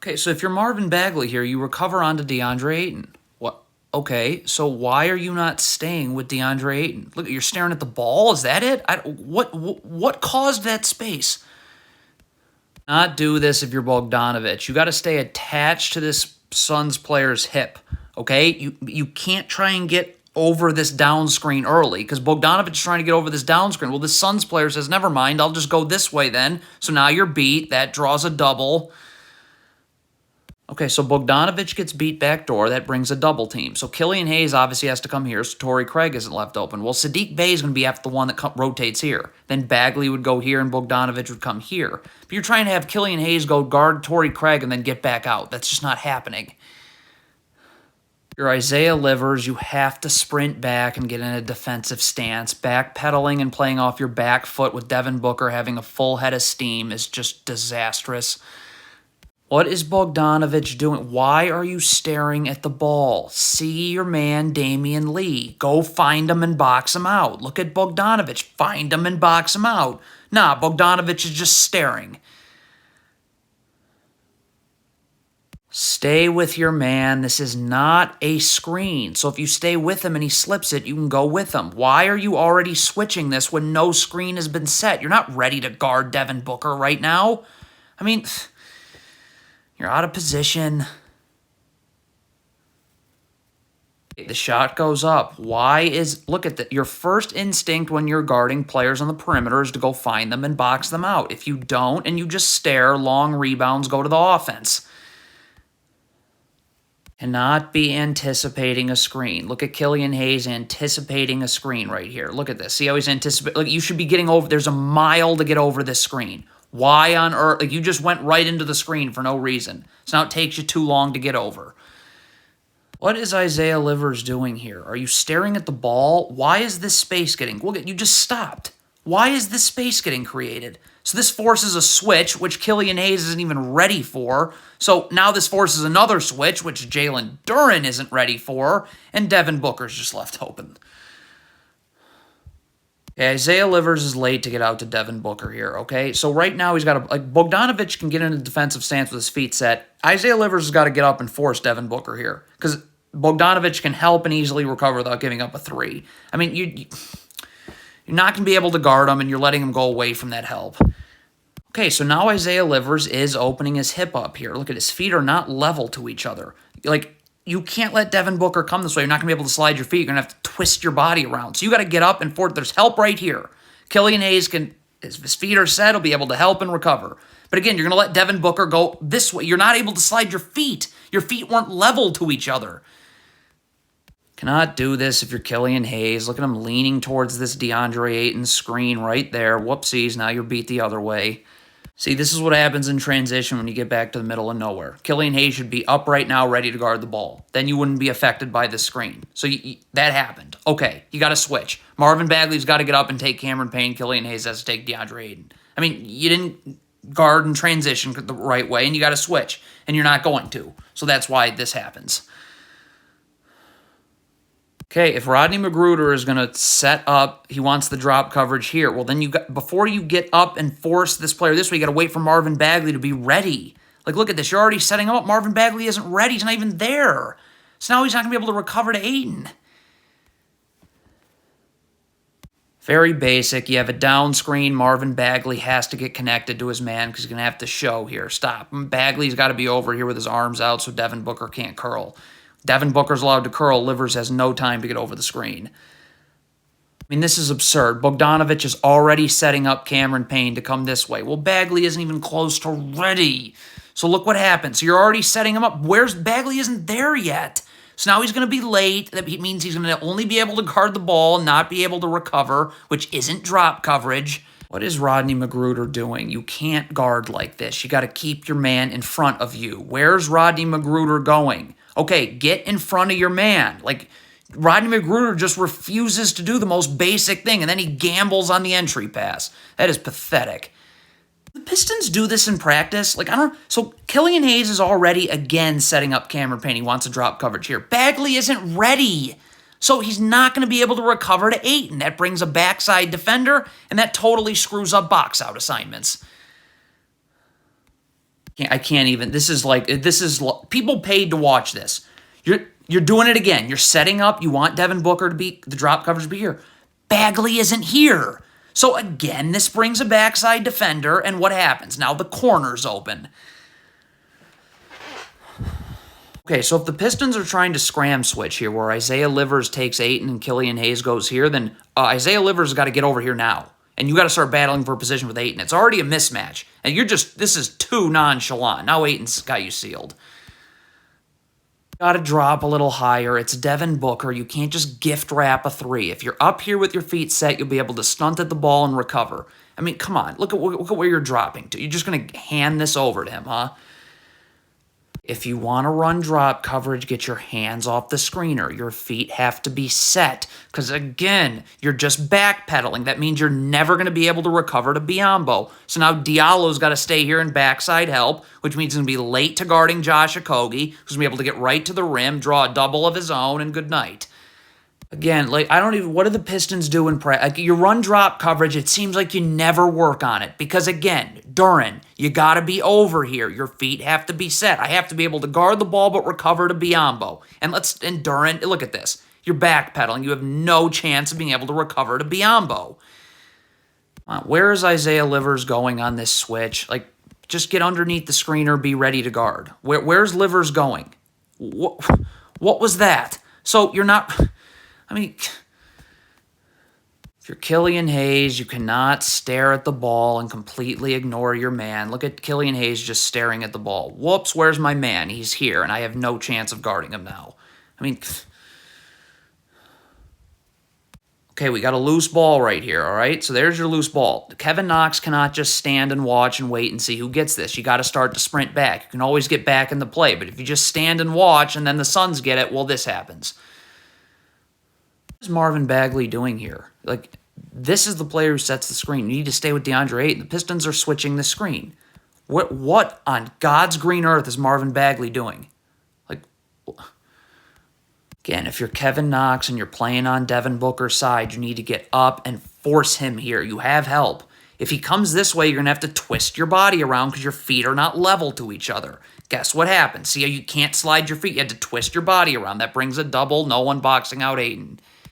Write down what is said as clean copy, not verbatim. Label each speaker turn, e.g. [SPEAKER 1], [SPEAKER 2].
[SPEAKER 1] Okay, so if you're Marvin Bagley here, you recover onto DeAndre Ayton. What? Okay, so why are you not staying with DeAndre Ayton? Look, you're staring at the ball. Is that it? What caused that space? Not do this if you're Bogdanovich. You got to stay attached to this Suns player's hip. Okay, you can't try and get over this down screen early because Bogdanovich is trying to get over this down screen. Well, the Suns player says, never mind, I'll just go this way then. So now you're beat. That draws a double. Okay, so Bogdanovich gets beat backdoor. That brings a double team. So Killian Hayes obviously has to come here, so Torrey Craig isn't left open. Well, Sadiq Bey is going to be after the one that rotates here. Then Bagley would go here, and Bogdanovich would come here. But you're trying to have Killian Hayes go guard Torrey Craig and then get back out. That's just not happening. You're Isaiah Livers. You have to sprint back and get in a defensive stance. Backpedaling and playing off your back foot with Devin Booker having a full head of steam is just disastrous. What is Bogdanovich doing? Why are you staring at the ball? See your man, Damian Lee. Go find him and box him out. Look at Bogdanovich. Find him and box him out. Nah, Bogdanovich is just staring. Stay with your man. This is not a screen. So if you stay with him and he slips it, you can go with him. Why are you already switching this when no screen has been set? You're not ready to guard Devin Booker right now. I mean, you're out of position. The shot goes up. Look at that. Your first instinct when you're guarding players on the perimeter is to go find them and box them out. If you don't and you just stare, long rebounds go to the offense. And not be anticipating a screen. Look at Killian Hayes anticipating a screen right here. Look at this. See how he's anticipating? Look, you should be getting over. There's a mile to get over this screen. Why on earth? Like, you just went right into the screen for no reason. So now it takes you too long to get over. What is Isaiah Livers doing here? Are you staring at the ball? Why is this space getting... Look, you just stopped. Why is this space getting created? So this forces a switch, which Killian Hayes isn't even ready for. So now this forces another switch, which Jalen Duren isn't ready for. And Devin Booker's just left open. Okay, Isaiah Livers is late to get out to Devin Booker here, okay? So right now he's got Bogdanovich can get in a defensive stance with his feet set. Isaiah Livers has got to get up and force Devin Booker here because Bogdanovich can help and easily recover without giving up a three. I mean, you're not going to be able to guard him, and you're letting him go away from that help. Okay, so now Isaiah Livers is opening his hip up here. Look at his feet are not level to each other. Like, you can't let Devin Booker come this way. You're not going to be able to slide your feet. You're going to have to twist your body around. So you got to get up and forth. There's help right here. Killian Hayes can, if his feet are set, he'll be able to help and recover. But again, you're going to let Devin Booker go this way. You're not able to slide your feet. Your feet weren't level to each other. Cannot do this if you're Killian Hayes. Look at him leaning towards this DeAndre Ayton screen right there. Whoopsies, now you're beat the other way. See, this is what happens in transition when you get back to the middle of nowhere. Killian Hayes should be up right now, ready to guard the ball. Then you wouldn't be affected by the screen. So that happened. Okay, you got to switch. Marvin Bagley's got to get up and take Cameron Payne. Killian Hayes has to take DeAndre Ayton. I mean, you didn't guard and transition the right way, and you got to switch, and you're not going to. So that's why this happens. Okay, if Rodney McGruder is going to set up, he wants the drop coverage here. Well, then before you get up and force this player this way, you got to wait for Marvin Bagley to be ready. Like, look at this. You're already setting him up. Marvin Bagley isn't ready. He's not even there. So now he's not going to be able to recover to Ayton. Very basic. You have a down screen. Marvin Bagley has to get connected to his man because he's going to have to show here. Stop. Bagley's got to be over here with his arms out so Devin Booker can't curl. Devin Booker's allowed to curl. Livers has no time to get over the screen. I mean, this is absurd. Bogdanovich is already setting up Cameron Payne to come this way. Well, Bagley isn't even close to ready. So look what happens. So you're already setting him up. Bagley isn't there yet. So now he's going to be late. That means he's going to only be able to guard the ball and not be able to recover, which isn't drop coverage. What is Rodney McGruder doing? You can't guard like this. You got to keep your man in front of you. Where's Rodney McGruder going? Okay, get in front of your man. Like, Rodney McGruder just refuses to do the most basic thing, and then he gambles on the entry pass. That is pathetic. The Pistons do this in practice. Like, I don't... So, Killian Hayes is already, again, setting up Cameron Payne. He wants a drop coverage here. Bagley isn't ready. So, he's not going to be able to recover to Ayton. That brings a backside defender, and that totally screws up box-out assignments. I can't even. People paid to watch this. You're doing it again. You're setting up. You want Devin Booker to be the drop coverage to be here. Bagley isn't here. So again, this brings a backside defender, and what happens? Now the corner's open. Okay, so if the Pistons are trying to scram switch here, where Isaiah Livers takes Ayton and Killian Hayes goes here, then Isaiah Livers has got to get over here now. And you got to start battling for a position with Ayton. It's already a mismatch. And this is too nonchalant. Now Ayton's got you sealed. Got to drop a little higher. It's Devin Booker. You can't just gift wrap a three. If you're up here with your feet set, you'll be able to stunt at the ball and recover. I mean, come on. Look at where you're dropping to. You're just going to hand this over to him, huh? If you want to run drop coverage, get your hands off the screener. Your feet have to be set. Because, again, you're just backpedaling. That means you're never going to be able to recover to Biyombo. So now Diallo's got to stay here and backside help, which means he's going to be late to guarding Josh Okogie, who's going to be able to get right to the rim, draw a double of his own, and good night. Again, what do the Pistons do in practice? You run drop coverage, it seems like you never work on it. Because again, Duren, you got to be over here. Your feet have to be set. I have to be able to guard the ball but recover to Biyombo. And Duren, look at this. You're backpedaling. You have no chance of being able to recover to Biyombo. Where is Isaiah Livers going on this switch? Just get underneath the screener, be ready to guard. Where's Livers going? What was that? So you're not... I mean, if you're Killian Hayes, you cannot stare at the ball and completely ignore your man. Look at Killian Hayes just staring at the ball. Whoops, where's my man? He's here, and I have no chance of guarding him now. I mean, okay, we got a loose ball right here, all right? So there's your loose ball. Kevin Knox cannot just stand and watch and wait and see who gets this. You got to start to sprint back. You can always get back in the play, but if you just stand and watch and then the Suns get it, well, this happens. What is Marvin Bagley doing here? This is the player who sets the screen. You need to stay with DeAndre Ayton. The Pistons are switching the screen. What on God's green earth is Marvin Bagley doing? Again, if you're Kevin Knox and you're playing on Devin Booker's side, you need to get up and force him here. You have help. If he comes this way, you're going to have to twist your body around because your feet are not level to each other. Guess what happens? See how you can't slide your feet? You had to twist your body around. That brings a double. No one boxing out Ayton.